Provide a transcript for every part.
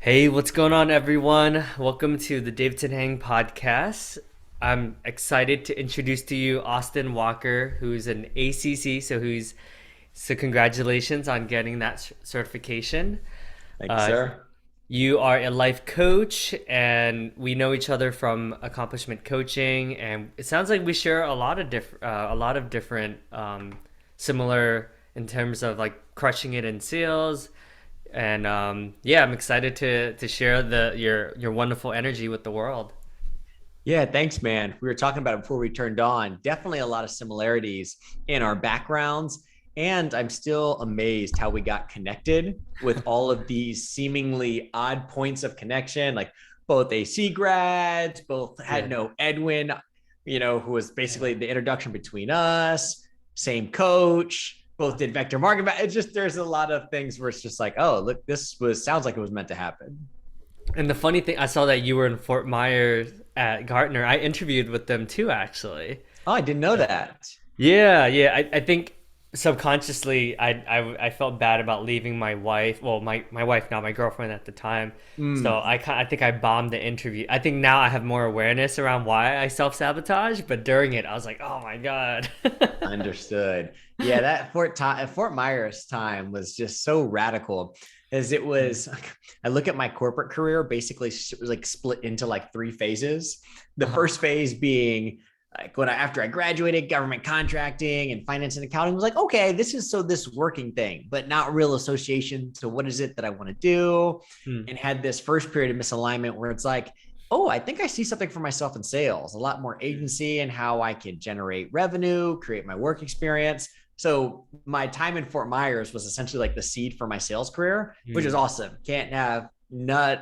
Hey, what's going on, everyone? Welcome to the Davidson Hang podcast. I'm excited to introduce to you Austin Walker, who's an ACC. So congratulations on getting that certification. Thank you, Uh, sir. you are a life coach, and we know each other from accomplishment coaching. And it sounds like we share a lot of different similar in terms of like crushing it in sales and yeah, I'm excited to share the your wonderful energy with the world. Yeah, thanks, man. We were talking about it before we turned on. Definitely a lot of similarities in our backgrounds. And I'm still amazed how we got connected with all of these seemingly odd points of connection. Like both AC grads, both had Yeah. no Edwin, who was basically the introduction between us, same coach, both did vector marketing. It's just, there's a lot of things where it's just like, oh, look, sounds like it was meant to happen. And the funny thing, I saw that you were in Fort Myers at Gartner. I interviewed with them too, actually. Oh, I didn't know that. Yeah, yeah. I think subconsciously I felt bad about leaving my wife. Well, my wife, not my girlfriend at the time. So Mm. I think I bombed the interview. I think now I have more awareness around why I self-sabotage, but during it I was like, "Oh my God." Understood. Yeah, that Fort Myers time was just so radical as it was. I look at my corporate career, basically it was like split into like three phases. The Uh-huh. first phase being like after I graduated, government contracting and finance and accounting was like, okay, this working thing, but not real association to what is it that I want to do. Hmm. And had this first period of misalignment where it's like, oh, I think I see something for myself in sales, a lot more agency and how I can generate revenue, create my work experience. So my time in Fort Myers was essentially like the seed for my sales career, which is Hmm. awesome. Can't have not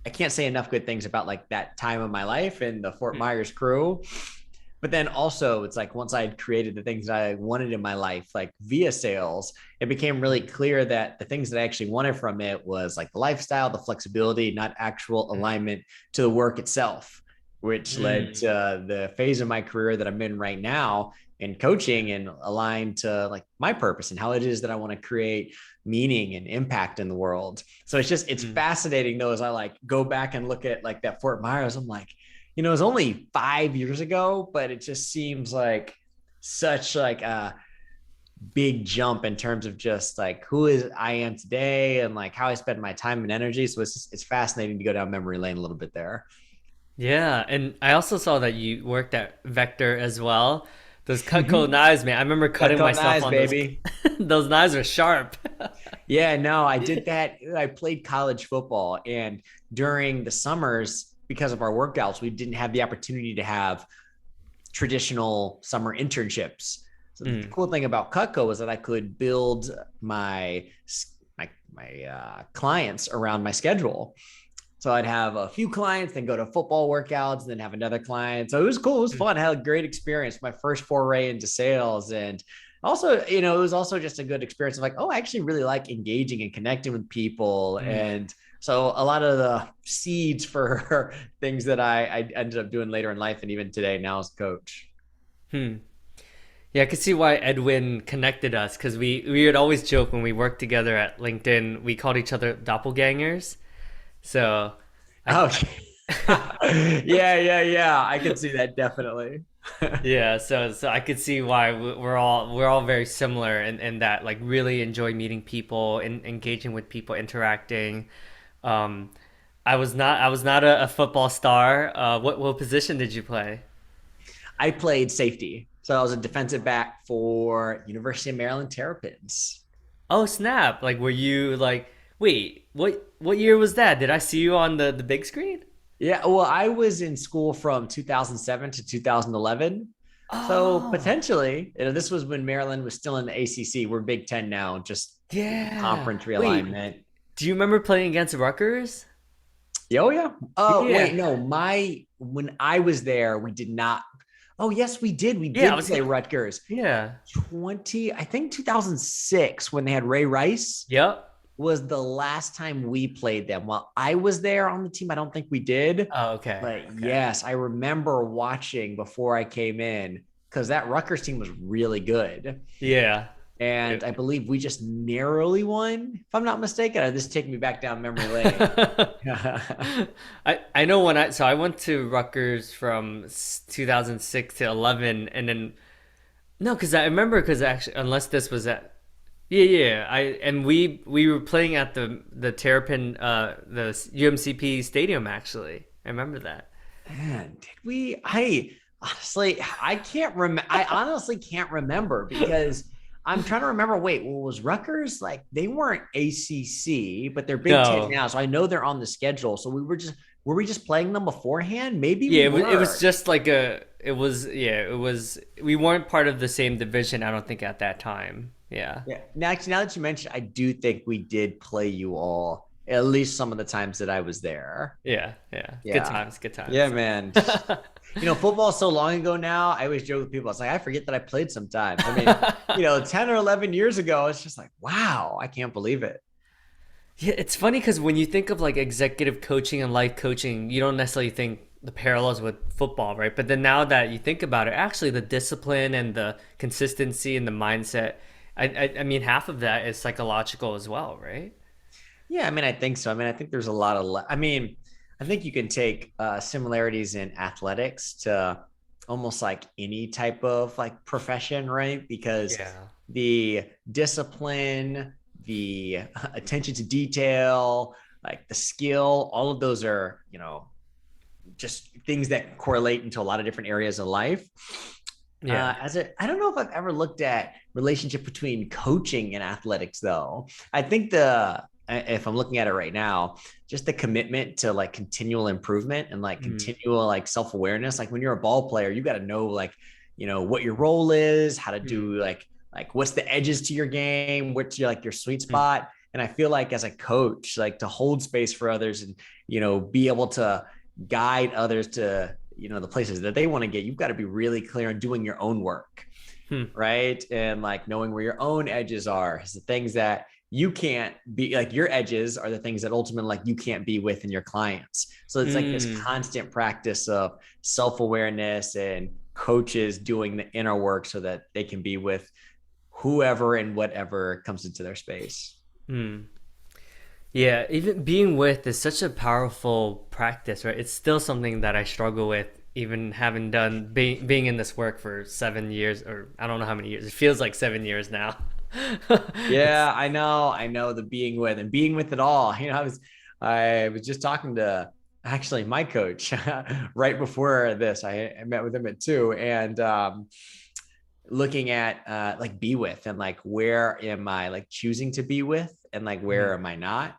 I can't say enough good things about like that time of my life and the Fort Hmm. Myers crew. But then also it's like once I had created the things that I wanted in my life, like via sales, it became really clear that the things that I actually wanted from it was like the lifestyle, the flexibility, not actual alignment to the work itself, which led Hmm. to the phase of my career that I'm in right now in coaching and aligned to like my purpose and how it is that I want to create meaning and impact in the world. So it's Hmm. fascinating though, as I like go back and look at like that Fort Myers, I'm like, it was only 5 years ago, but it just seems like such like a big jump in terms of just like who is I am today and like how I spend my time and energy. So it's fascinating to go down memory lane a little bit there. Yeah, and I also saw that you worked at Vector as well. Those Cutco knives, man. I remember cutting Cutco myself knives, on those. baby. Those knives are sharp. Yeah, no, I did that. I played college football, and during the summers, because of our workouts, we didn't have the opportunity to have traditional summer internships. So the Mm. cool thing about Cutco was that I could build my clients around my schedule. So I'd have a few clients, then go to football workouts, then have another client. So it was cool. It was Mm. fun. I had a great experience. My first foray into sales. And also, it was also just a good experience of like, oh, I actually really like engaging and connecting with people. Mm. And so a lot of the seeds for things that I ended up doing later in life and even today now as a coach. Hmm. Yeah, I could see why Edwin connected us because we would always joke when we worked together at LinkedIn. We called each other doppelgangers. So, I Oh, yeah. I can see that definitely. yeah, so I could see why we're all very similar in that like really enjoy meeting people and engaging with people, interacting. Um, I was not a football star. What position did you play? I played safety. So I was a defensive back for University of Maryland Terrapins. Oh snap! Like were you like wait what year was that? Did I see you on the big screen? Yeah, well, I was in school from 2007 to 2011. So Oh potentially, this was when Maryland was still in the ACC. We're Big Ten now, just yeah. conference Wait, realignment. do you remember playing against Rutgers? Yeah, oh yeah. Oh Yeah. wait, no, my when I was there, we did not. Oh yes, we did. We Yeah, I did was play gonna. Rutgers. Yeah. I think 2006 when they had Ray Rice Yep. was the last time we played them. While I was there on the team, I don't think we did. Oh, okay. But Okay. yes, I remember watching before I came in because that Rutgers team was really good. Yeah. And I believe we just narrowly won, if I'm not mistaken. This is taking me back down memory lane. I know I went to Rutgers from 2006 to 11, and then no, because I remember, because actually, unless this was at, yeah, we were playing at the Terrapin, the UMCP stadium, actually. I remember that. Man, did we? I can't remember. I honestly can't remember because I'm trying to remember. Wait, well, was Rutgers like they weren't ACC, but they're Big Ten No. now, so I know they're on the schedule. So were we just playing them beforehand? Maybe we Yeah, it was were. just like it was we weren't part of the same division, I don't think, at that time. Yeah. Yeah. Now that you mentioned, I do think we did play you all at least some of the times that I was there. Yeah, yeah. Good Yeah. times, good Yeah, times. man. Just, football is so long ago now. I always joke with people. It's like, I forget that I played sometimes. I mean, 10 or 11 years ago, it's just like, wow, I can't believe it. Yeah, it's funny because when you think of like executive coaching and life coaching, you don't necessarily think the parallels with football, right? But then now that you think about it, actually the discipline and the consistency and the mindset, I mean, half of that is psychological as well, right? Yeah, I mean, I think so. I mean, I think there's a lot of, I mean, I think you can take similarities in athletics to almost like any type of like profession, right? Because Yeah. the discipline, the attention to detail, like the skill, all of those are, just things that correlate into a lot of different areas of life. Yeah. I don't know if I've ever looked at relationship between coaching and athletics though. I think if I'm looking at it right now, just the commitment to like continual improvement and like Mm, continual like self-awareness. Like when you're a ball player, you got to know like, what your role is, how to mm, do like what's the edges to your game, what's your sweet mm, spot. And I feel like as a coach, like to hold space for others and, be able to guide others to, the places that they want to get, you've got to be really clear on doing your own work, hmm, right? And like knowing where your own edges are is the things that you can't be like your edges are the things that ultimately like you can't be with in your clients. So it's like this mm. constant practice of self-awareness and coaches doing the inner work so that they can be with whoever and whatever comes into their space. Mm. Yeah, even being with is such a powerful practice, right? It's still something that I struggle with, even having done being in this work for 7 years, or I don't know how many years. It feels like 7 years now. Yeah, It's I know the being with and being with it all. I was just talking to actually my coach right before this. I met with him at 2 and looking at like be with and like where am I like choosing to be with and like where mm, am I not?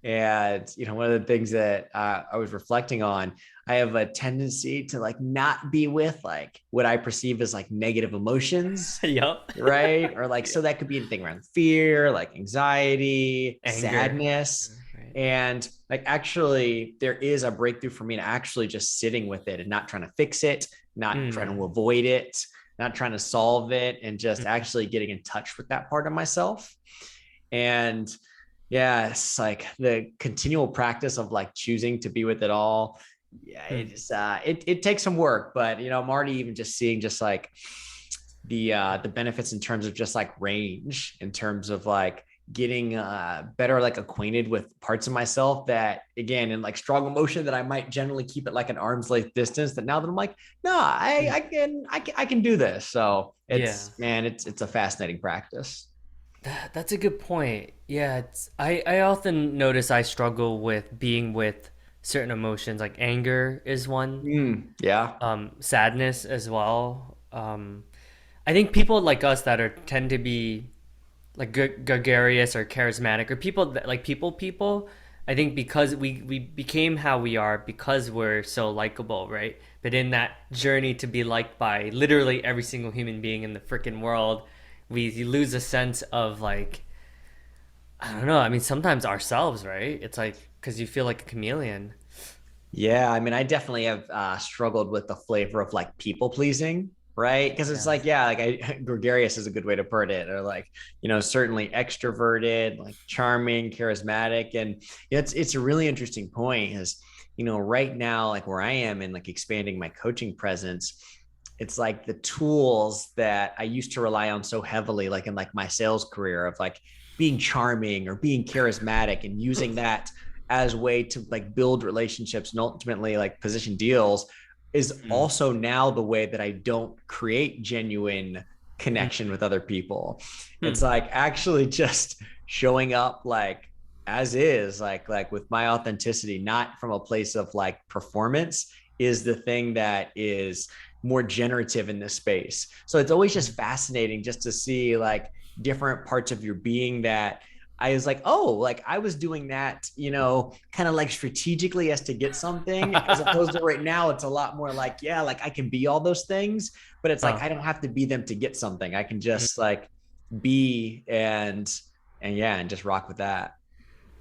And one of the things that I was reflecting on, I have a tendency to like not be with like what I perceive as like negative emotions, yup. right? Or like, so that could be anything around fear, like anxiety, Anger, sadness. right? And like, actually, there is a breakthrough for me to actually just sitting with it and not trying to fix it, not trying Mm, to avoid it, not trying to solve it, and just mm, actually getting in touch with that part of myself. And yeah, it's like the continual practice of like choosing to be with it all. Yeah, mm, it takes some work, but I'm already even just seeing just like the benefits in terms of just like range, in terms of like getting better like acquainted with parts of myself that again in like strong emotion that I might generally keep at like an arm's length distance, that now that I'm like, no, mm. I can do this. So Yeah. it's a fascinating practice. That's a good point. Yeah, I often notice I struggle with being with certain emotions, like anger is one, Yeah. sadness as well. I think people like us that are tend to be like gregarious or charismatic, or people that like people. I think because we became how we are because we're so likable, right? But in that journey to be liked by literally every single human being in the freaking world, we lose a sense of like, I don't know. I mean, sometimes ourselves, right? It's like because you feel like a chameleon. Yeah, I mean, I definitely have struggled with the flavor of like people pleasing, right? Because it's Yeah. like, yeah, like gregarious is a good way to put it, or like, certainly extroverted, like charming, charismatic, and it's a really interesting point. Is right now, like where I am and like expanding my coaching presence, it's like the tools that I used to rely on so heavily, like in like my sales career of like being charming or being charismatic and using that as a way to like build relationships and ultimately like position deals is Mm, also now the way that I don't create genuine connection mm, with other people. It's mm, like actually just showing up like as is, like with my authenticity, not from a place of like performance, is the thing that is more generative in this space. So it's always just mm. fascinating just to see like different parts of your being that I was like, oh, like I was doing that, kind of like strategically as to get something, as opposed to right now, it's a lot more like, yeah, like I can be all those things, but it's like Huh. I don't have to be them to get something. I can Mm. just like be and yeah, and just rock with that.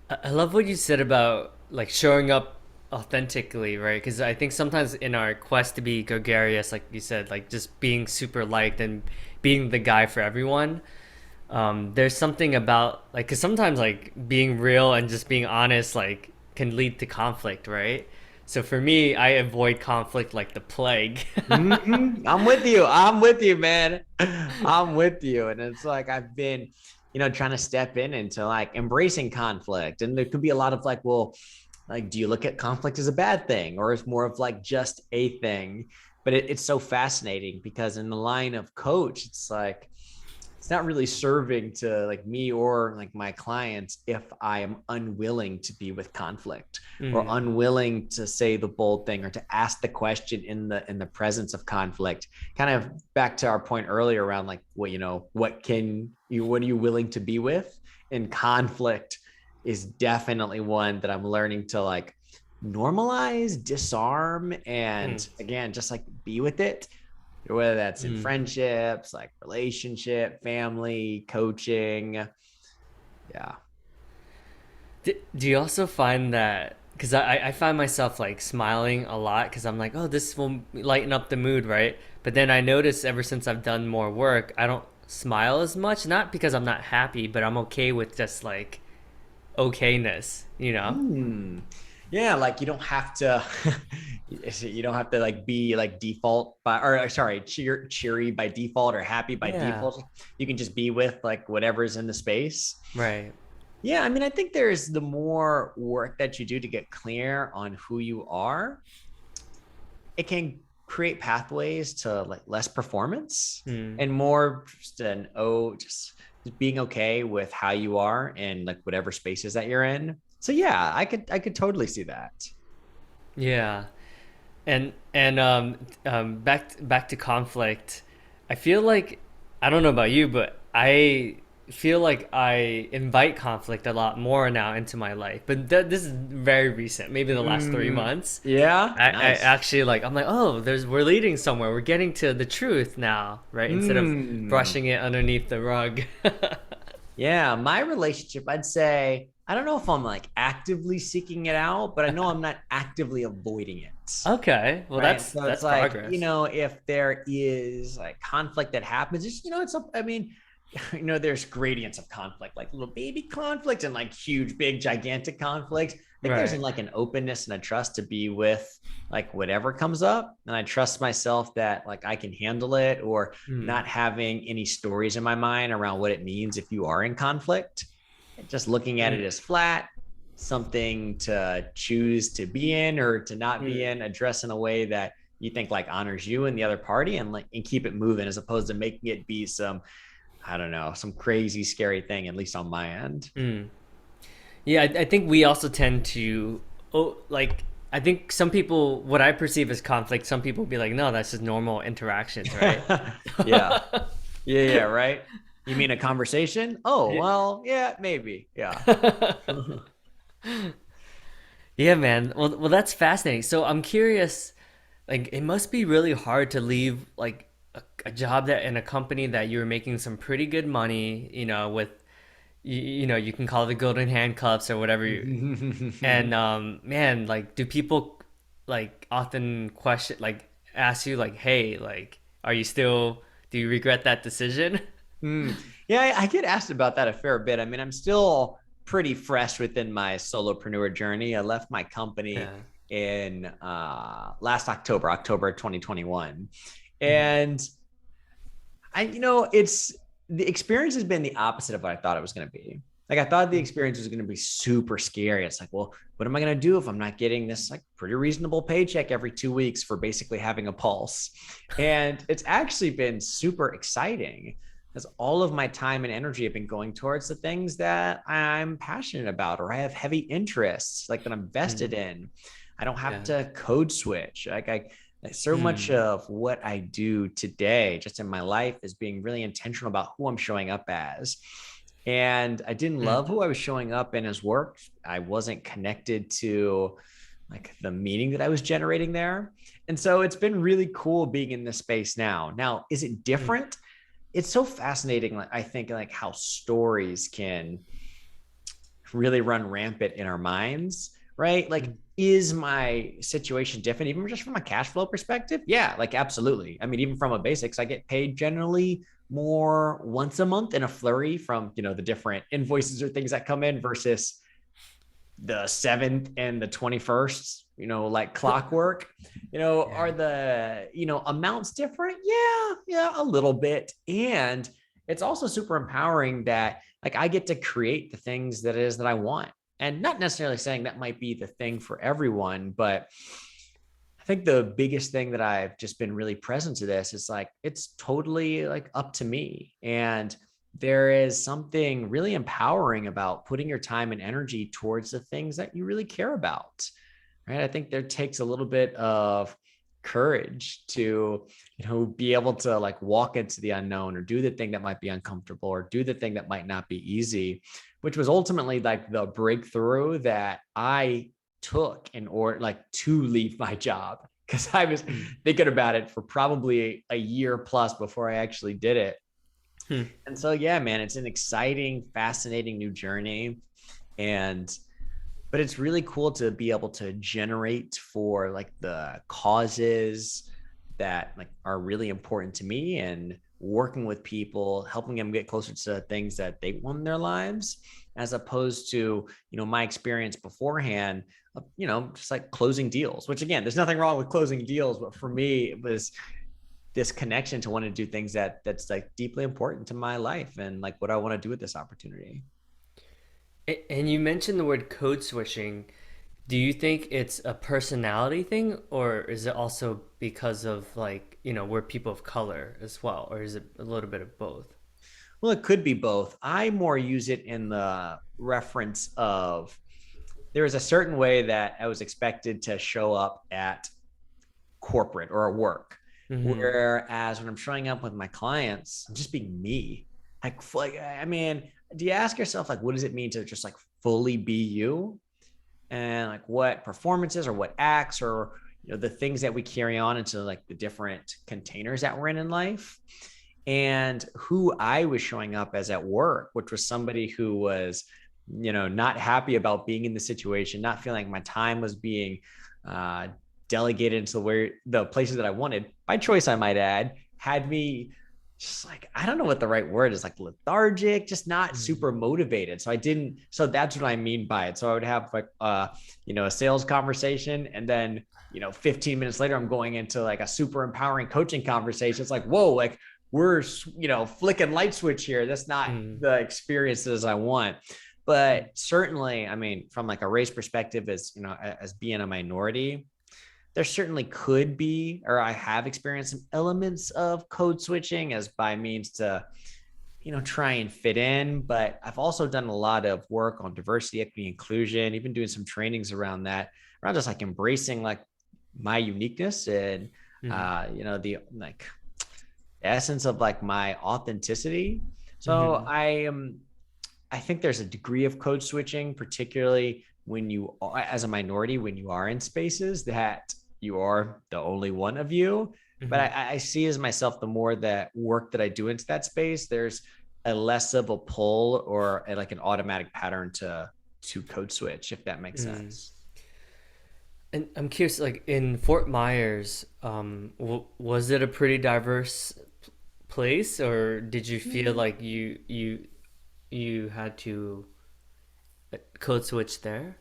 I love what you said about like showing up authentically, right? Because I think sometimes in our quest to be gregarious, like you said, like just being super liked and being the guy for everyone, there's something about like, because sometimes like being real and just being honest like can lead to conflict, right? So for me, I avoid conflict like the plague. I'm with you. I'm with you, man. I'm with you. And it's like I've been, trying to step into like embracing conflict. And there could be a lot of like, well, like, do you look at conflict as a bad thing or it's more of like just a thing? But it's so fascinating because in the line of coach, it's like it's not really serving to like me or like my clients if I am unwilling to be with conflict or Mm, unwilling to say the bold thing or to ask the question in the presence of conflict. Kind of back to our point earlier around like what are you willing to be with? In conflict is definitely one that I'm learning to like normalize, disarm, mm, and again, just like be with it, whether that's in mm. friendships, like relationship, family, coaching. Yeah. Do you also find that? Because I find myself like smiling a lot because I'm like, oh, this will lighten up the mood, right? But then I notice ever since I've done more work, I don't smile as much. Not because I'm not happy, but I'm okay with just like okayness, you know? Yeah, like you don't have to you don't have to like be like default by or sorry, cheery by default or happy by Yeah. default. You can just be with like whatever's in the space. Right. Yeah, I mean, I think there's the more work that you do to get clear on who you are, it can create pathways to like less performance Hmm. and more just being okay with how you are and like whatever spaces that you're in. So yeah, I could totally see that. Yeah. And back to conflict. I feel like I don't know about you, but I feel like I invite conflict a lot more now into my life. But this is very recent, maybe the last three Mm, months. yeah, I nice. actually like I'm like, oh, we're leading somewhere. We're getting to the truth now, right? Instead of Mm. brushing it underneath the rug. Yeah, my relationship, I'd say, I don't know if I'm like actively seeking it out, but I know I'm not actively avoiding it. Okay, well Right. So it's that's like, progress. if there is like conflict that happens, I mean, there's gradients of conflict, like little baby conflict and like huge, big, gigantic conflicts. I think there's Right. in like an openness and a trust to be with like whatever comes up. And I trust myself that like I can handle it or Hmm. not having any stories in my mind around what it means if you are in conflict. Just looking at it Hmm. as flat, something to choose to be in or to not be Hmm. in, address in a way that you think like honors you and the other party and like and keep it moving as opposed to making it be some, I don't know, some crazy scary thing, at least on my end. Hmm. Yeah, I think we also tend to, oh, like, I think some people, what I perceive as conflict, some people be like, no, that's just normal interactions, right? Yeah. Yeah, right. You mean a conversation? Oh, Yeah. well, yeah, maybe. Yeah. Yeah, man. Well, that's fascinating. So I'm curious, like, it must be really hard to leave, like, a job that in a company that you're making some pretty good money, with, you can call it the golden handcuffs or whatever. And man, like, do people like often question, like, ask you, like, hey, like, are you still, do you regret that decision? Yeah, I get asked about that a fair bit. I mean, I'm still pretty fresh within my solopreneur journey. I left my company Yeah. in last October 2021. Mhm. And it's the experience has been the opposite of what I thought it was going to be. Like I thought the experience was going to be super scary. It's like, well, what am I going to do if I'm not getting this like pretty reasonable paycheck every 2 weeks for basically having a pulse? And it's actually been super exciting because all of my time and energy have been going towards the things that I'm passionate about or I have heavy interests like that I'm vested Mm. in. I don't have Yeah. to code switch. Like so much Mm. of what I do today, just in my life, is being really intentional about who I'm showing up as. And I didn't Mm. love who I was showing up in as work. I wasn't connected to like the meaning that I was generating there. And so it's been really cool being in this space now. Now, is it Mm. different? It's so fascinating. Like I think like how stories can really run rampant in our minds, right? Like, Mm. is my situation different, even just from a cash flow perspective? Yeah, like absolutely. I mean, even from a basics, I get paid generally more once a month in a flurry from the different invoices or things that come in versus the 7th and the 21st, like clockwork. Yeah. Are the amounts different? Yeah, a little bit. And it's also super empowering that like I get to create the things that it is that I want, and not necessarily saying that might be the thing for everyone, but I think the biggest thing that I've just been really present to this is like it's totally like up to me. And there is something really empowering about putting your time and energy towards the things that you really care about. Right? I think there takes a little bit of courage to be able to like walk into the unknown or do the thing that might be uncomfortable or do the thing that might not be easy, which was ultimately like the breakthrough that I took in order like to leave my job, because I was Mm. thinking about it for probably a year plus before I actually did it. Hmm. And so yeah, man, it's an exciting, fascinating new journey. And but it's really cool to be able to generate for like the causes that like are really important to me, and working with people, helping them get closer to things that they want in their lives, as opposed to my experience beforehand of just like closing deals, which again, there's nothing wrong with closing deals, but for me it was this connection to want to do things that's like deeply important to my life and like what I want to do with this opportunity. And you mentioned the word code switching. Do you think it's a personality thing, or is it also because of like, we're people of color as well, or is it a little bit of both? Well, it could be both. I more use it in the reference of there is a certain way that I was expected to show up at corporate or at work. Mm-hmm. Whereas when I'm showing up with my clients, I'm just being me. Like, I mean, do you ask yourself, like, what does it mean to just like fully be you? And like what performances or what acts or the things that we carry on into like the different containers that we're in life. And who I was showing up as at work, which was somebody who was not happy about being in the situation, not feeling like my time was being uh, delegated into where the places that I wanted by choice, I might add, had me just like, I don't know what the right word is, like lethargic, just not super motivated. So that's what I mean by it. So I would have like a sales conversation, and then 15 minutes later I'm going into like a super empowering coaching conversation. It's like, whoa, like we're flicking light switch here. That's not Mm-hmm. the experiences I want. But certainly, I mean, from like a race perspective, as being a minority, there certainly could be, or I have experienced some elements of code switching as by means to try and fit in. But I've also done a lot of work on diversity, equity, inclusion, even doing some trainings around that, around just like embracing like my uniqueness and Mm-hmm. the like essence of like my authenticity. So Mm-hmm. I think there's a degree of code switching, particularly when you are as a minority, when you are in spaces that you are the only one of you. But Mm-hmm. I see as myself, the more that work that I do into that space, there's a less of a pull or like an automatic pattern to code switch, if that makes Mm-hmm. sense. And I'm curious, like in Fort Myers, was it a pretty diverse place, or did you feel like you had to code switch there?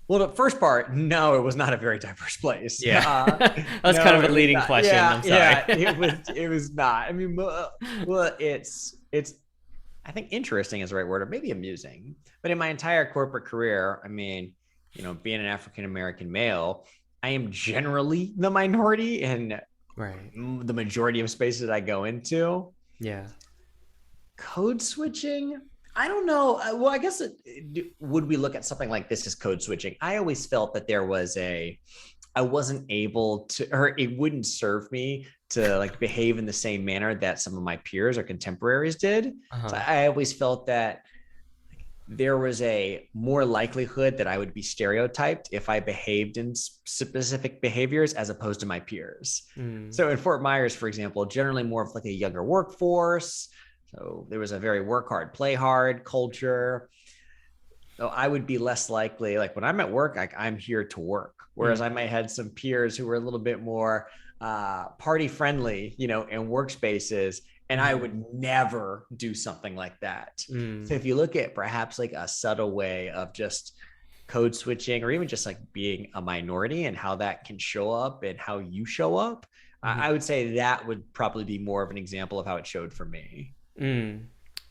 Well, the first part, no, it was not a very diverse place. Yeah. That was kind No, of a it was leading not. question. Yeah, I'm sorry. yeah, it was not. I mean, well, it's I think interesting is the right word, or maybe amusing. But in my entire corporate career, I mean, being an African American male, I am generally the minority in Right. the majority of spaces I go into. Yeah. Code switching, I don't know. Well, I guess would we look at something like this as code switching? I always felt that I wasn't able to, or it wouldn't serve me to like behave in the same manner that some of my peers or contemporaries did. So Uh-huh. I always felt that there was a more likelihood that I would be stereotyped if I behaved in specific behaviors as opposed to my peers. Mm. So in Fort Myers, for example, generally more of like a younger workforce. So there was a very work hard, play hard culture. So I would be less likely, like when I'm at work, I'm here to work. Whereas Mm. I might have some peers who were a little bit more party friendly, in workspaces, and I Mm. would never do something like that. So Mm. if you look at perhaps like a subtle way of just code switching or even just like being a minority and how that can show up and how you show up, Mm. I would say that would probably be more of an example of how it showed for me. Mm.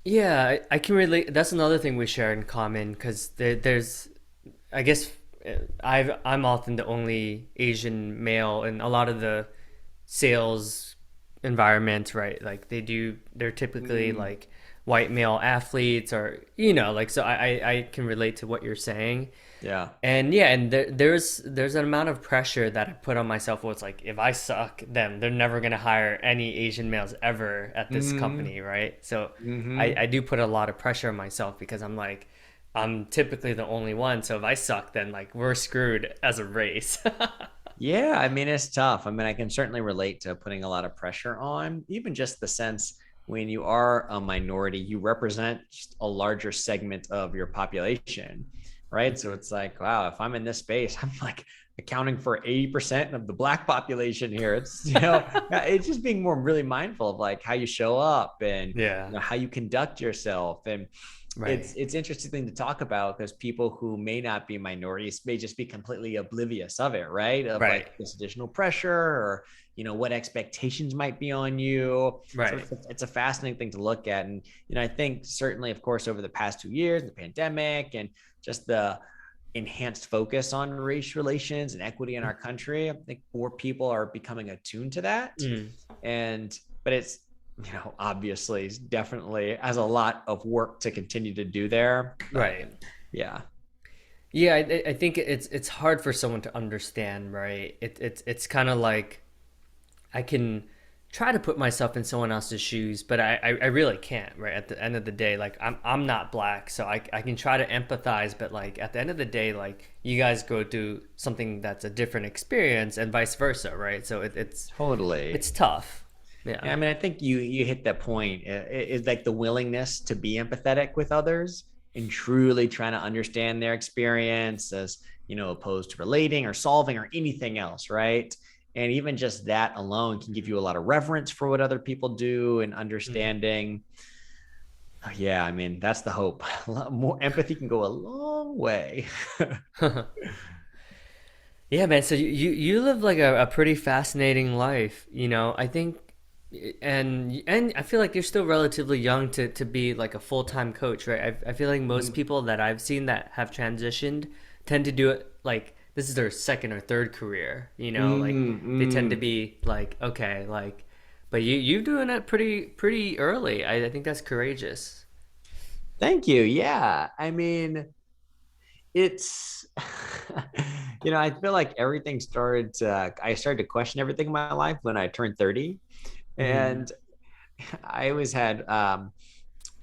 Yeah, I can relate. That's another thing we share in common because there's, I guess, I'm often the only Asian male in a lot of the sales environments, right? Like they're typically Mm, like white male athletes or, like, so I can relate to what you're saying. yeah. And yeah, and there's an amount of pressure that I put on myself where it's like if I suck, then they're never gonna hire any Asian males ever at this Mm-hmm. company, right? So Mm-hmm. I do put a lot of pressure on myself because I'm like I'm typically the only one. So if I suck, then like we're screwed as a race. Yeah, I mean, it's tough. I mean, I can certainly relate to putting a lot of pressure on, even just the sense when you are a minority, you represent just a larger segment of your population, right? So it's like, wow, if I'm in this space, I'm like accounting for 80% of the Black population here. It's just being more really mindful of like how you show up and Yeah, how you conduct yourself. And it's right. it's interesting thing to talk about because people who may not be minorities may just be completely oblivious of it, right? Of like Right. this additional pressure or what expectations might be on you. So Right. it's a fascinating thing to look at. And I think certainly, of course, over the past 2 years, the pandemic and just the enhanced focus on race relations and equity in our country, I think more people are becoming attuned to that. Mm, And but it's obviously definitely has a lot of work to continue to do there, but right. yeah. Yeah, I think it's hard for someone to understand, right? It's kind of like I can try to put myself in someone else's shoes, but I really can't, right? At the end of the day, like I'm not black, so I can try to empathize, but like at the end of the day, like you guys go through something that's a different experience and vice versa, right? So Totally. it's tough. Yeah, Yeah. I mean, I think you hit that point. It's like the willingness to be empathetic with others and truly trying to understand their experience as, opposed to relating or solving or anything else, right? And even just that alone can give you a lot of reverence for what other people do and Mm. understanding. Yeah, I mean, that's the hope. More empathy can go a long way. Yeah, man. So you live like a pretty fascinating life, I think, and I feel like you're still relatively young to be like a full-time coach, right? I feel like most people that I've seen that have transitioned tend to do it like this is their second or third career, like Mm, they tend to mm. be like, okay, like, but you're doing it pretty early. I think that's courageous. Thank you. Yeah. I mean, it's I feel like I started to question everything in my life when I turned 30. Hmm. And I always had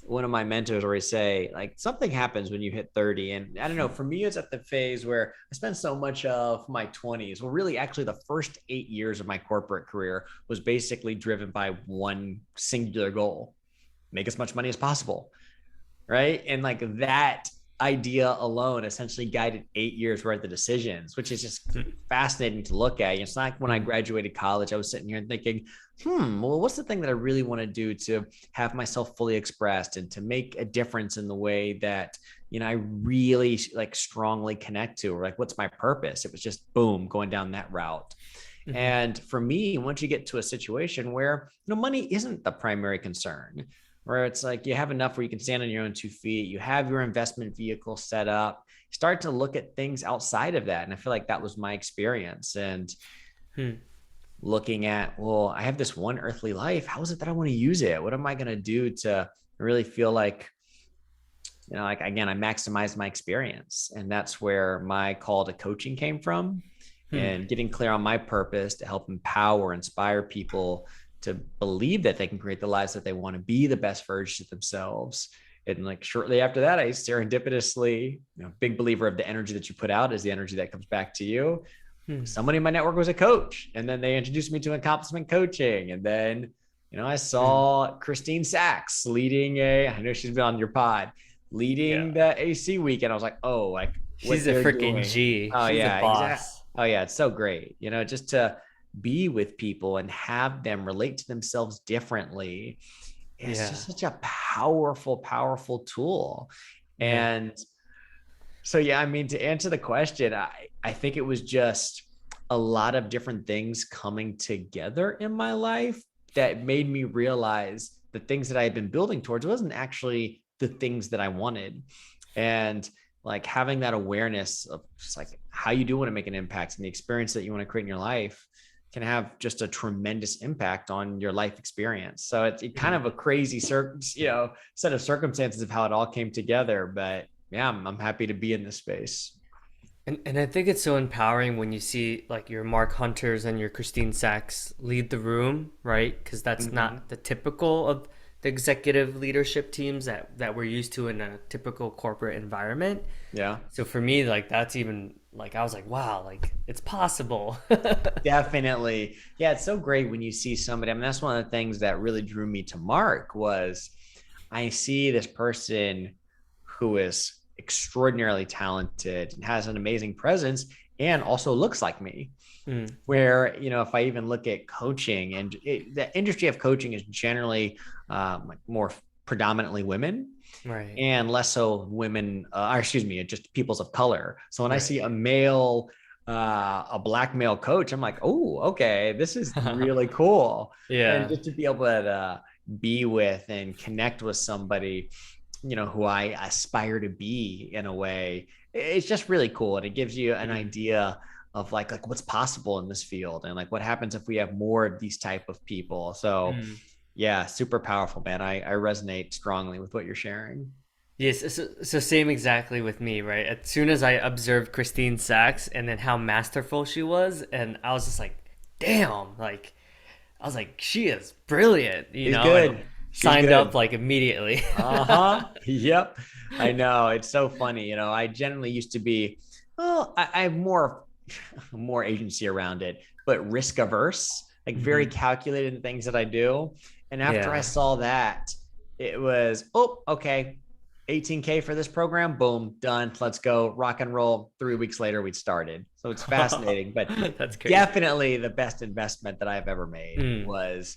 one of my mentors always say, like, something happens when you hit 30. And I don't know, for me, it's at the phase where I spent so much of my 20s. Well, really, actually, the first 8 years of my corporate career was basically driven by one singular goal: make as much money as possible, right? And like that idea alone essentially guided 8 years worth of decisions, which is just fascinating to look at. It's not like when I Hmm. graduated college, I was sitting here and thinking, well, what's the thing that I really want to do to have myself fully expressed and to make a difference in the way that I really like strongly connect to, or like, what's my purpose? It was just boom, going down that route. Hmm. And for me, once you get to a situation where, money isn't the primary concern, where it's like you have enough where you can stand on your own 2 feet, you have your investment vehicle set up, start to look at things outside of that. And I feel like that was my experience. And Hmm. looking at, well, I have this one earthly life. How is it that I want to use it? What am I going to do to really feel like, like, again, I maximize my experience? And that's where my call to coaching came from, Hmm. and getting clear on my purpose to help empower, inspire people to believe that they can create the lives that they want to, be the best version of themselves. And like shortly after that, I serendipitously, big believer of the energy that you put out is the energy that comes back to you. Hmm. Somebody in my network was a coach, and then they introduced me to accomplishment coaching. And then, I Hmm. saw Christine Sachs leading I know she's been on your pod, leading Yeah. the AC week. And I was like, oh, like She's what a they're freaking doing. G. Oh She's a yeah, exactly. boss. Oh yeah. It's so great. Just to be with people and have them relate to themselves differently. It's Yeah. just such a powerful, powerful tool. Yeah. And so, yeah, I mean, to answer the question, I think it was just a lot of different things coming together in my life that made me realize the things that I had been building towards wasn't actually the things that I wanted. And like having that awareness of just like how you do want to make an impact, and the experience that you want to create in your life can have just a tremendous impact on your life experience. So it's kind Hmm. of a crazy set of circumstances of how it all came together. But yeah, I'm happy to be in this space. And I think it's so empowering when you see like your Mark Hunters and your Christine Sachs lead the room, right? Because that's Mm-hmm. not the typical of the executive leadership teams that we're used to in a typical corporate environment. Yeah, So for me, like that's even like I was like, wow, like it's possible. definitely. Yeah, it's so great when you see somebody. I mean, that's one of the things that really drew me to Mark was I see this person who is extraordinarily talented and has an amazing presence and also looks like me. Mm, Where, if I even look at coaching, and the industry of coaching is generally like more predominantly women, right, and less so women, or excuse me, just peoples of color. So when I right. see a black male coach, I'm like, oh, okay, this is really cool. And Yeah. just to be able to be with and connect with somebody, who I aspire to be in a way, it's just really cool. And it gives you an Mm, idea of like what's possible in this field, and like what happens if we have more of these type of people. So mm. yeah, super powerful, man. I resonate strongly with what you're sharing. Yes, so same exactly with me, right? As soon as I observed Christine Sachs and then how masterful she was, and I was just like, damn, like I was like, she is brilliant, She's and good. She's signed up good. like immediately. Uh-huh. Yep. I know. It's so funny. I generally used to be, well, I have more agency around it, but risk averse, like very Hmm. calculated in things that I do. And after I Yeah. saw that, it was, oh, okay, 18K for this program. Boom, done. Let's go. Rock and roll. 3 weeks later, we'd started. So it's fascinating, but That's crazy. definitely the best investment that I've ever made Mm. was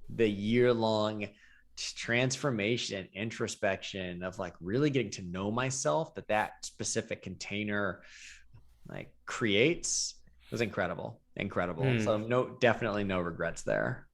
the year-long transformation, introspection of like really getting to know myself that specific container like creates was incredible. So Mm. no, definitely no regrets there.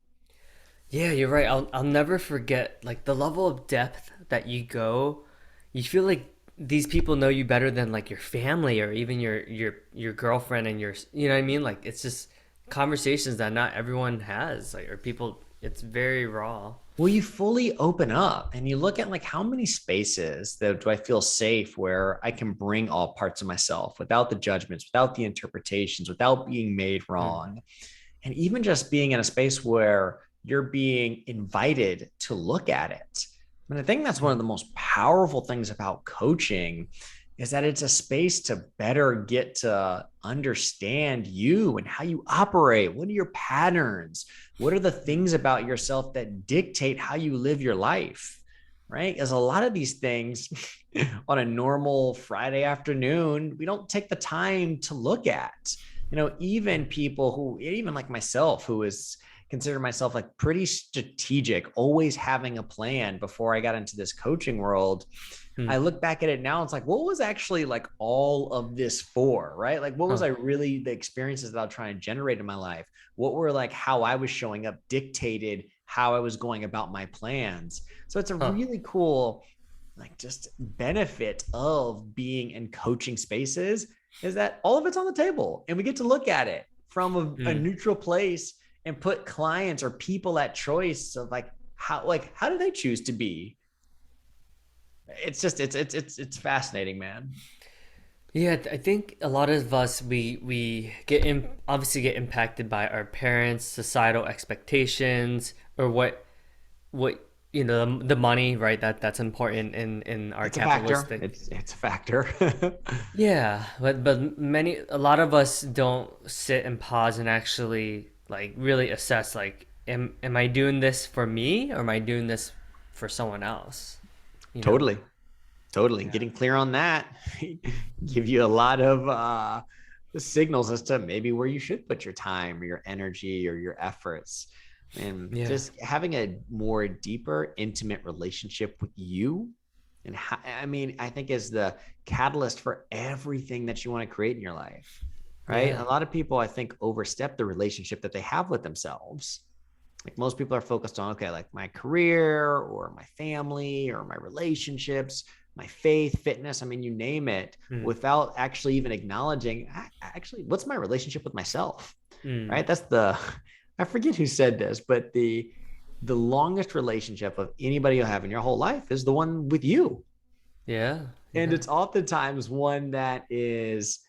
Yeah, you're right. I'll never forget like the level of depth that you go. You feel like these people know you better than like your family or even your girlfriend and your you know what I mean? Like it's just conversations that not everyone has like or people it's very raw. Well, you fully open up and you look at like how many spaces that do I feel safe where I can bring all parts of myself without the judgments, without the interpretations, without being made Mm. wrong. And even just being in a space where you're being invited to look at it. And I think that's one of the most powerful things about coaching is that it's a space to better get to understand you and how you operate. What are your patterns? What are the things about yourself that dictate how you live your life? Right? Because a lot of these things on a normal Friday afternoon, we don't take the time to look at. Even people who, even like myself, who is consider myself like pretty strategic, always having a plan before I got into this coaching world. Hmm. I look back at it now, it's like, what was actually like all of this for, right? Like, what was Huh. I really, the experiences that I was trying to generate in my life? What were like how I was showing up dictated how I was going about my plans. So it's a Huh. really cool, like, just benefit of being in coaching spaces is that all of it's on the table and we get to look at it from a Hmm. neutral place and put clients or people at choice of like how do they choose to be. It's just it's fascinating, man. Yeah, I think a lot of us we get obviously get impacted by our parents, societal expectations, or what the money, right? That's important in our It's a factor. capitalistic. It's a factor. Yeah, but a lot of us don't sit and pause and actually like really assess like am I doing this for me or am I doing this for someone else? You know? Totally. Totally. Yeah. Getting clear on that give you a lot of signals as to maybe where you should put your time or your energy or your efforts. And Yeah. just having a more deeper, intimate relationship with you. And I mean, I think is the catalyst for everything that you want to create in your life. Right. Yeah. A lot of people, I think, overstep the relationship that they have with themselves. Like most people are focused on, okay, like my career or my family or my relationships, my faith, fitness, I mean, you name it, Mm. without actually even acknowledging actually what's my relationship with myself, Mm. right? That's the, I forget who said this, but the longest relationship of anybody you'll have in your whole life is the one with you. Yeah. And Yeah. it's oftentimes one that is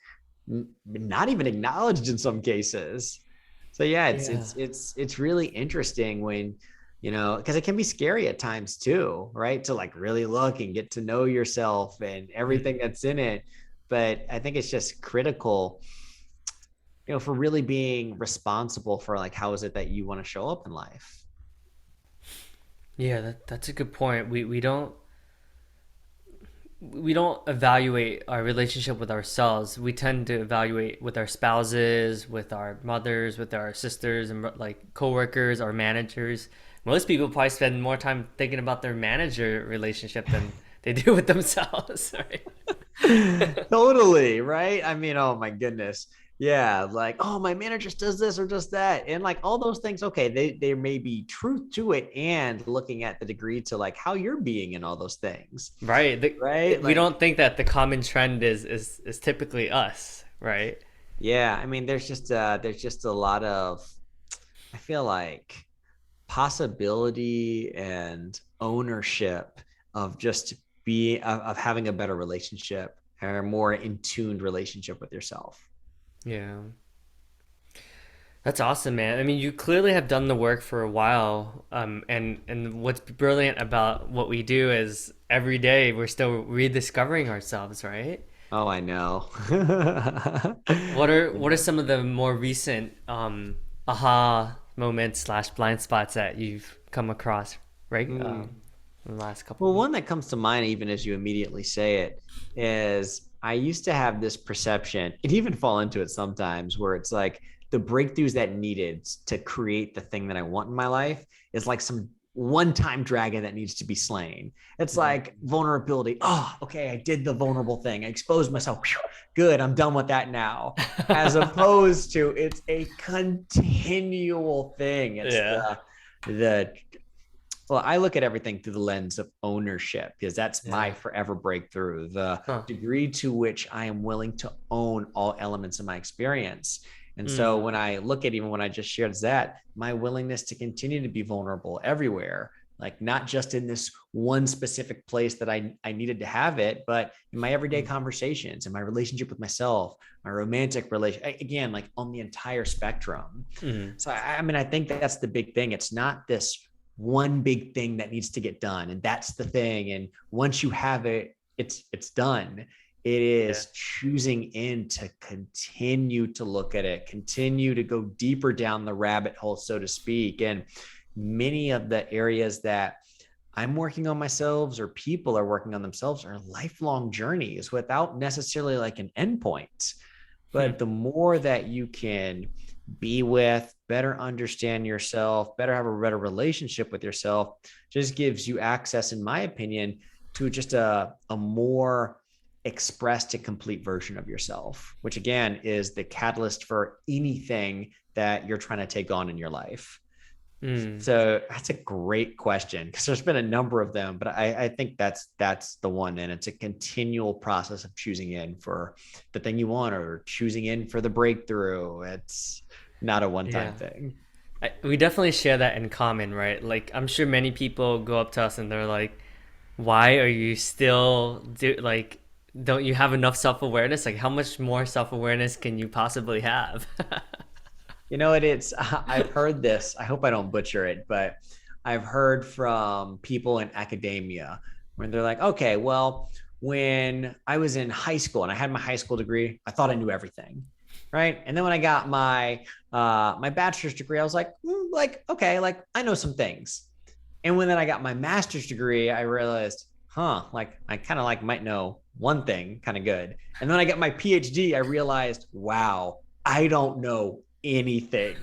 not even acknowledged in some cases. So yeah, Yeah. it's really interesting when, because it can be scary at times too, right? To like really look and get to know yourself and everything Mm. that's in it. But I think it's just critical, for really being responsible for like how is it that you want to show up in life. Yeah, that's a good point. We don't evaluate our relationship with ourselves. We tend to evaluate with our spouses, with our mothers, with our sisters, and like coworkers, our managers. Most people probably spend more time thinking about their manager relationship than they do with themselves, right? Totally, right? I mean, oh my goodness. Yeah, like, oh, my manager does this or does that. And like all those things, okay, there may be truth to it and looking at the degree to like how you're being in all those things. Right. Right? We Like, don't think that the common trend is typically us, right? yeah, I mean, there's just a lot of, I feel like, possibility and ownership of just being of having a better relationship or a more in tuned relationship with yourself. Yeah. That's awesome, man. I mean, you clearly have done the work for a while. And what's brilliant about what we do is every day we're still rediscovering ourselves, right? Oh, I know. What are some of the more recent aha moments slash blind spots that you've come across, right? Mm. In the last couple Well, of weeks. one that comes to mind, even as you immediately say it, is I used to have this perception, and even fall into it sometimes, where it's like the breakthroughs that needed to create the thing that I want in my life is like some one-time dragon that needs to be slain. It's like vulnerability. Oh, okay, I did the vulnerable thing. I exposed myself. Good, I'm done with that now. As opposed to it's a continual thing. It's Yeah. the well, I look at everything through the lens of ownership because that's my Yeah. forever breakthrough. The Huh. degree to which I am willing to own all elements of my experience. And so Mm. when I look at even what I just shared, is that my willingness to continue to be vulnerable everywhere, like not just in this one specific place that I needed to have it, but in my everyday Mm. conversations, in my relationship with myself, my romantic relation, again, like on the entire spectrum. Mm. So I mean, I think that's the big thing. It's not this one big thing that needs to get done, and that's the thing. And once you have it, it's done. It Yeah. is choosing in to continue to look at it, continue to go deeper down the rabbit hole, so to speak. And many of the areas that I'm working on myself or people are working on themselves are lifelong journeys without necessarily like an endpoint. Hmm. But the more that you can be with, better understand yourself, better have a better relationship with yourself, just gives you access, in my opinion, to just a more expressed and complete version of yourself, which again is the catalyst for anything that you're trying to take on in your life. Mm. So that's a great question because there's been a number of them, but I think that's the one. And it's a continual process of choosing in for the thing you want or choosing in for the breakthrough. It's not a one-time Yeah. thing. We definitely share that in common, right? Like, I'm sure many people go up to us and they're like, why are you still don't you have enough self-awareness? Like, how much more self-awareness can you possibly have? You know, it's I've heard this. I hope I don't butcher it, but I've heard from people in academia when they're like, okay, well, when I was in high school and I had my high school degree, I thought I knew everything, right? And then when I got my bachelor's degree, I was like okay, like I know some things. And when then I got my master's degree, I realized, like I kind of like might know one thing kind of good. And then I get my PhD, I realized, wow, I don't know anything.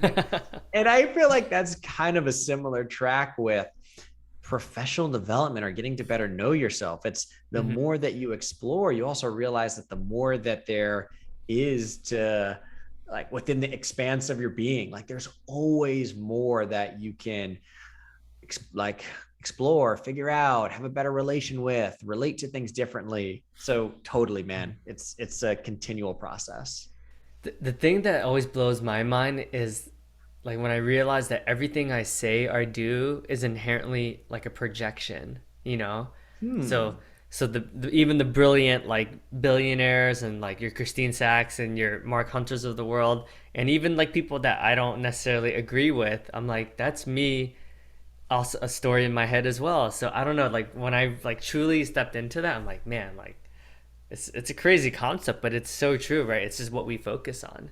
And I feel like that's kind of a similar track with professional development or getting to better know yourself. It's the Hmm. more that you explore, you also realize that the more that there is to like within the expanse of your being, like there's always more that you can like explore, figure out, have a better relation with, relate to things differently. So totally, man, it's a continual process. The thing that always blows my mind is like when I realize that everything I say or do is inherently like a projection, you know? So Hmm. even the brilliant like billionaires and like your Christine Sachs and your Mark Hunters of the world and even like people that I don't necessarily agree with, I'm like that's me also a story in my head as well. So I don't know, like when I like truly stepped into that, I'm like, man, like it's a crazy concept, but it's so true, right? It's just what we focus on.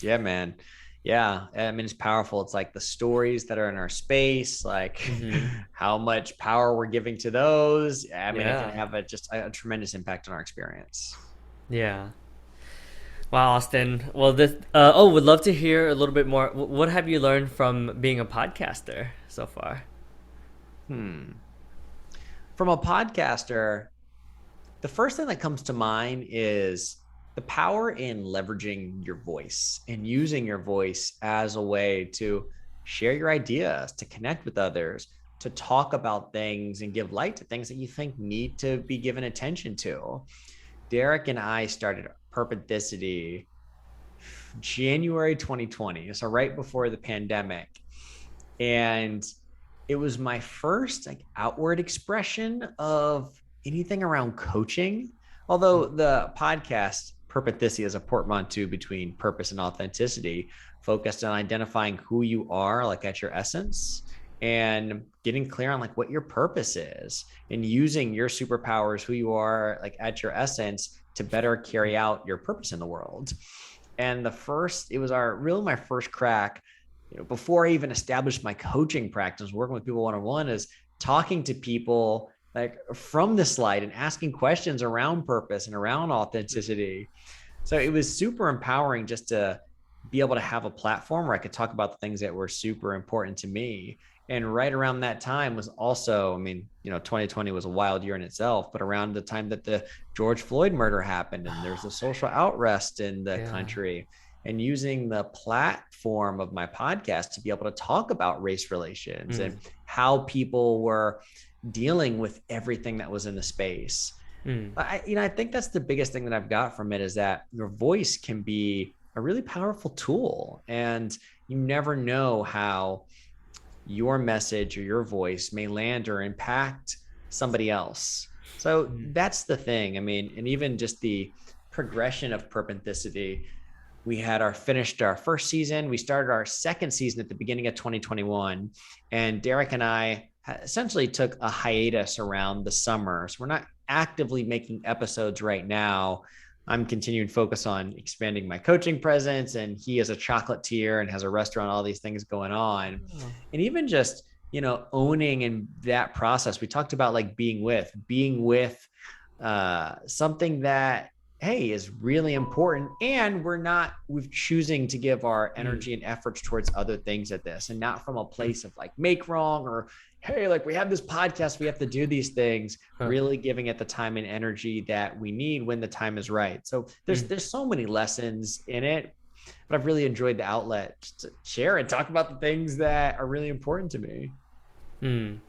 Yeah, man. Yeah. I mean, it's powerful. It's like the stories that are in our space, like Hmm. how much power we're giving to those. I mean, it can Yeah. have just a tremendous impact on our experience. Yeah. Wow, Austin. Well, would love to hear a little bit more. What have you learned from being a podcaster so far? Hmm. From a podcaster, the first thing that comes to mind is the power in leveraging your voice and using your voice as a way to share your ideas, to connect with others, to talk about things and give light to things that you think need to be given attention to. Derek and I started Purposicity January 2020, so right before the pandemic. And it was my first like outward expression of anything around coaching. Although the podcast Purposicity is a portmanteau between purpose and authenticity, focused on identifying who you are, like at your essence, and getting clear on like what your purpose is, and using your superpowers, who you are, like at your essence, to better carry out your purpose in the world. And it was my first crack, before I even established my coaching practice, working with people one-on-one, is talking to people like from the slide and asking questions around purpose and around authenticity. So it was super empowering just to be able to have a platform where I could talk about the things that were super important to me. And right around that time was also, I mean, 2020 was a wild year in itself, but around the time that the George Floyd murder happened and there's a social outrest in the Yeah. country, and using the platform of my podcast to be able to talk about race relations and Mm. how people were dealing with everything that was in the space. Mm. I think that's the biggest thing that I've got from it, is that your voice can be a really powerful tool, and you never know how your message or your voice may land or impact somebody else. So Mm. that's the thing. I mean, and even just the progression of Purposicity, we had finished our first season. We started our second season at the beginning of 2021, and Derek and I essentially took a hiatus around the summer. So we're not actively making episodes right now. I'm continuing to focus on expanding my coaching presence, and he is a chocolatier and has a restaurant, all these things going on. Oh. And even just, owning in that process, we talked about like being with something that hey, is really important. And we're choosing to give our Mm. energy and efforts towards other things at this, and not from a place of like make wrong or, hey, like we have this podcast, we have to do these things, Huh. really giving it the time and energy that we need when the time is right. So Mm. there's so many lessons in it, but I've really enjoyed the outlet to share and talk about the things that are really important to me. Mm.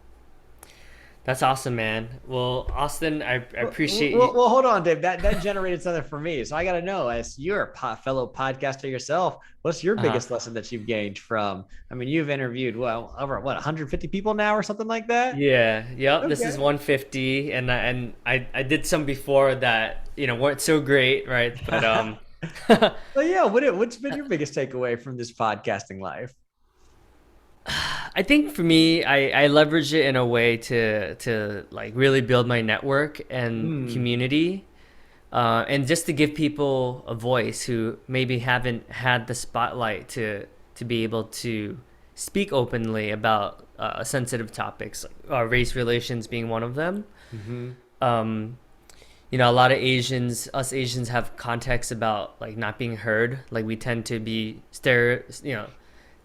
That's awesome, man. Well, Austin, I Well, appreciate well, you. well, hold on, Dave. That generated something for me. So I got to know, as you're a fellow podcaster yourself, what's your Uh, biggest lesson that you've gained from? I mean, you've interviewed well over what 150 people now, or something like that. yeah, yep. This is Okay. 150, and I did some before that, weren't so great, right? But Well, yeah. What's been your biggest takeaway from this podcasting life? I think for me, I leverage it in a way to like really build my network and Mm, community, and just to give people a voice who maybe haven't had the spotlight to be able to speak openly about sensitive topics, like race relations being one of them. hmm Um, a lot of us Asians have context about like not being heard. Like we tend to be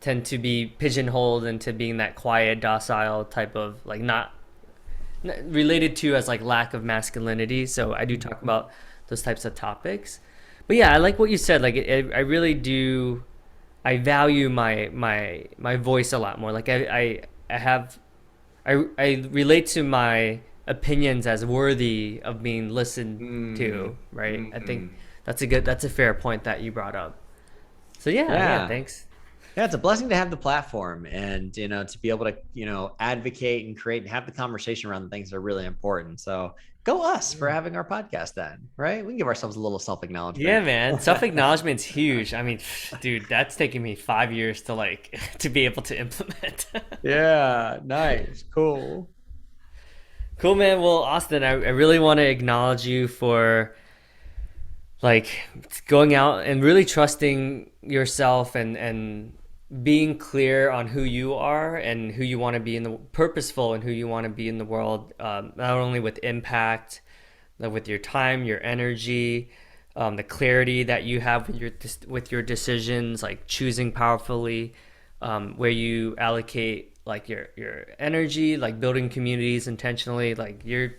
tend to be pigeonholed into being that quiet, docile type of like not related to as like lack of masculinity. So I do talk about those types of topics. But yeah, I like what you said. Like I really do. I value my voice a lot more. Like I have I relate to my opinions as worthy of being listened mm, to. Right. I think hmm that's a fair point that you brought up. So yeah, Yeah. thanks. Yeah, it's a blessing to have the platform and to be able to advocate and create and have the conversation around the things that are really important. So go us for having our podcast then, right? We can give ourselves a little self Yeah, acknowledgement. man. Self acknowledgement's huge. I mean, dude, that's taken me 5 years to like to be able to implement. Yeah, nice, cool. Cool, man. Well, Austin, I really want to acknowledge you for like going out and really trusting yourself and being clear on who you are and who you want to be in the purposeful and who you want to be in the world, not only with impact, with your time, your energy, the clarity that you have with your decisions, like choosing powerfully, where you allocate like your energy, like building communities intentionally. Like you're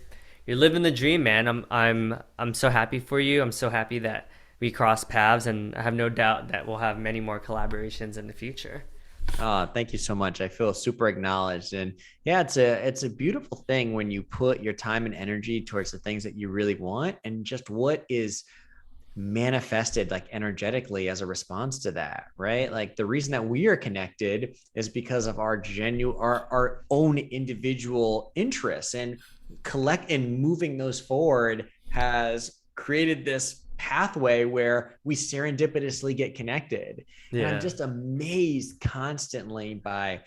living the dream, man. I'm so happy for you. I'm so happy that we cross paths, and I have no doubt that we'll have many more collaborations in the future. Thank you so much. I feel super acknowledged. And yeah, it's a beautiful thing when you put your time and energy towards the things that you really want and just what is manifested like energetically as a response to that, right? Like the reason that we are connected is because of our own individual interests, and collect and moving those forward has created this pathway where we serendipitously get connected. And I'm Yeah. just amazed constantly by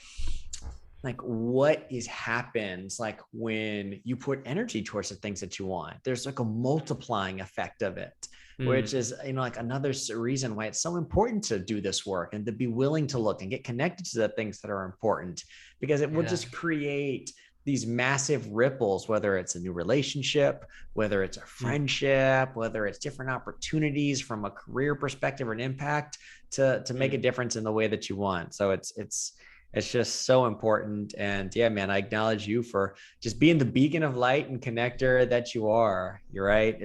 like what is happens like when you put energy towards the things that you want. There's like a multiplying effect of it, which Mm, is like another reason why it's so important to do this work and to be willing to look and get connected to the things that are important, because it will yeah. just create these massive ripples, whether it's a new relationship, whether it's a Mm, friendship, whether it's different opportunities from a career perspective or an impact to make a mm. difference in the way that you want. So it's just so important. And yeah, man, I acknowledge you for just being the beacon of light and connector that you are. You're right.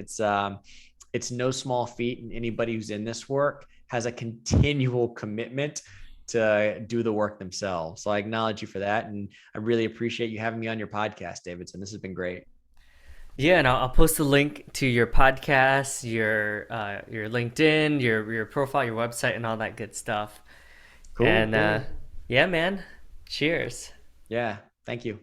It's no small feat, and anybody who's in this work has a continual commitment to do the work themselves. So I acknowledge you for that, and I really appreciate you having me on your podcast, Davidson. This has been great. Yeah, and I'll post a link to your podcast, your LinkedIn, your profile, your website, and all that good stuff. Cool, And cool. yeah, man. Cheers. Yeah, thank you.